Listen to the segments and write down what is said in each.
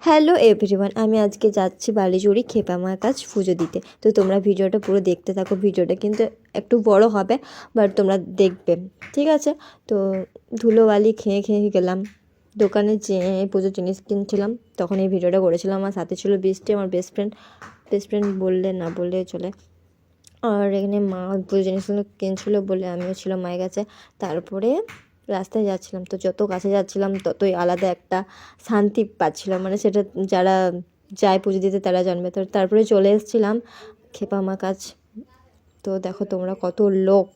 Hello everyone, আমি আজকে যাচ্ছি বালিজুড়ি খেপা মার কাছ পুজো দিতে। তো তোমরা ভিডিওটা পুরো দেখতে থাকো। ভিডিওটা কিন্তু একটু বড় হবে, বাট তোমরা দেখবে, ঠিক আছে? তো ধুলোবালি খেয়ে খেয়ে গেলাম দোকানে, যে পুজোর জিনিস কিনছিলাম, তখন এই ভিডিওটা করেছিলাম। আমার সাথে ছিল বৃষ্টি, আমার বেস্ট ফ্রেন্ড বললে না বললে চলে। আর এখানে মা পুজোর জিনিসগুলো কিনছিলো বলে আমিও ছিলাম মায়ের কাছে। তারপরে রাস্তায় যাচ্ছিলাম, তো যত কাছে যাচ্ছিলাম ততই আলাদা একটা শান্তি পাচ্ছিলাম, মানে সেটা যারা যায় পুজো দিতে তারা জানবে। তো তারপরে চলে এসেছিলাম খেপা মা কাছ। তো দেখো তোমরা কত লোক,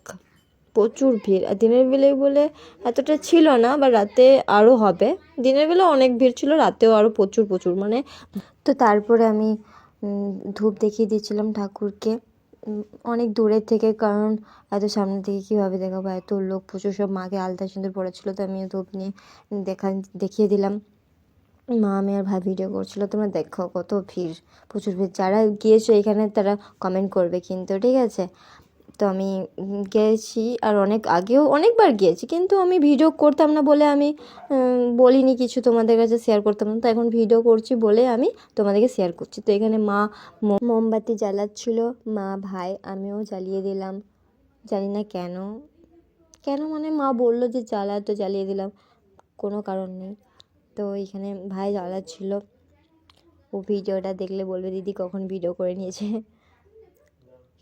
প্রচুর ভিড়। আর দিনের বেলে বলে এতটা ছিল না, বা রাতে আরও হবে। দিনের বেলা অনেক ভিড় ছিল, রাতেও আরও প্রচুর মানে। তো তারপরে আমি ধূপ দেখিয়ে দিচ্ছিলাম ঠাকুরকে অনেক দূরের থেকে, কারণ এত সামনে থেকে কীভাবে দেখাবো, এত লোক প্রচুর। সব মাকে আলতা সিঁদুর পড়েছিলো, তো আমি ধূপ নিয়ে দেখিয়ে দিলাম। মা আমি আর ভাই ভিডিও করছিলো। তোমরা দেখো কত ভিড়, প্রচুর ভিড়। যারা গিয়েছো এখানে তারা কমেন্ট করবে কিন্তু, ঠিক আছে? তো আমি গিয়েছি, আর অনেক আগেও অনেকবার গিয়েছি, কিন্তু আমি ভিডিও করতাম না বলে আমি বলিনি কিছু, তোমাদের কাছে শেয়ার করতাম না। তো এখন ভিডিও করছি বলে আমি তোমাদেরকে শেয়ার করছি। তো এখানে মা মোমবাতি জ্বালাচ্ছিল, মা ভাই, আমিও জ্বালিয়ে দিলাম। জানি না কেন মানে মা বললো যে জ্বালা, তো জ্বালিয়ে দিলাম, কোনো কারণ নেই। তো এখানে ভাই জ্বালাচ্ছিল, ও ভিডিওটা দেখলে বলবে দিদি কখন ভিডিও করে নিয়েছে।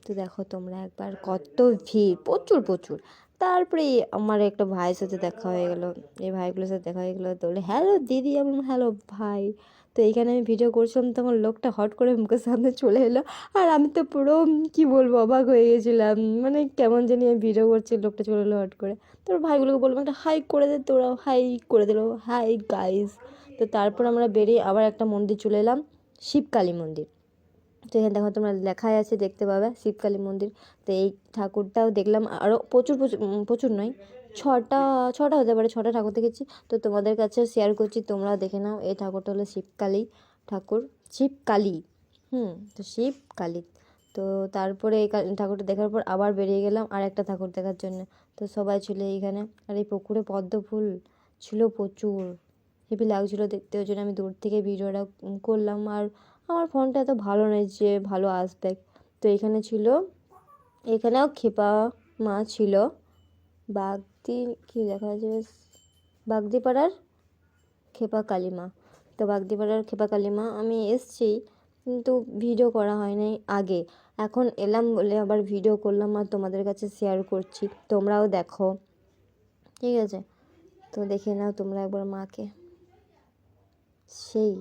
তো দেখো তোমরা একবার কত ভিড়, প্রচুর। তারপরে আমার একটা ভাইয়ের সাথে দেখা হয়ে গেলো, এই ভাইগুলোর সাথে দেখা হয়ে গেলো। তো বলে হ্যালো দিদি, এবং হ্যালো ভাই। তো এইখানে আমি ভিডিও করছিলাম, তখন লোকটা হট করে মুখের সামনে চলে এলো, আর আমি তো পুরো কী বলবো, অবাক হয়ে গেছিলাম। মানে কেমন জানি আমি ভিডিও করছি, লোকটা চলে এলো হট করে। তোর ভাইগুলোকে বললাম একটা হাই করে দে, তোরা হাই করে দিল, হাই গাইস। তো তারপর আমরা বেরিয়ে আবার একটা মন্দির চলে এলাম, শিবকালী মন্দির। তো এখানে দেখো তোমরা লেখাই আছে, দেখতে পাবে শিবকালী মন্দির। তো এই ঠাকুরটাও দেখলাম, আরও প্রচুর নয়, ছটা হতে পারে, 6টা ঠাকুর দেখেছি। তো তোমাদের কাছে শেয়ার করছি, তোমরাও দেখে নাও। এই ঠাকুরটা হলো শিবকালী ঠাকুর, শিবকালী, তো শিবকালী। তো তারপরে এই ঠাকুরটা দেখার পর আবার বেরিয়ে গেলাম আর একটা ঠাকুর দেখার জন্য। তো সবাই ছিল এইখানে, আর এই পুকুরে পদ্ম ফুল ছিল প্রচুর, হেভি লাগছিলো দেখতে। ওই জন্য আমি দূর থেকে ভিডিওটা করলাম। আর আমার ফোনটা এত ভালো নয় যে ভালো আসবে। তো এখানেও খেপা মা ছিল, কি লেখা আছে, বাগদিপাড়ার খেপা কালীমা। তো বাগদিপাড়ার খেপা কালীমা আমি এসছি, কিন্তু ভিডিও করা হয়নি আগে। এখন এলাম বলে আবার ভিডিও করলাম, আর তোমাদের কাছে শেয়ার করছি, তোমরাও দেখো, ঠিক আছে? তো দেখে নাও তোমরা একবার মাকে, সেই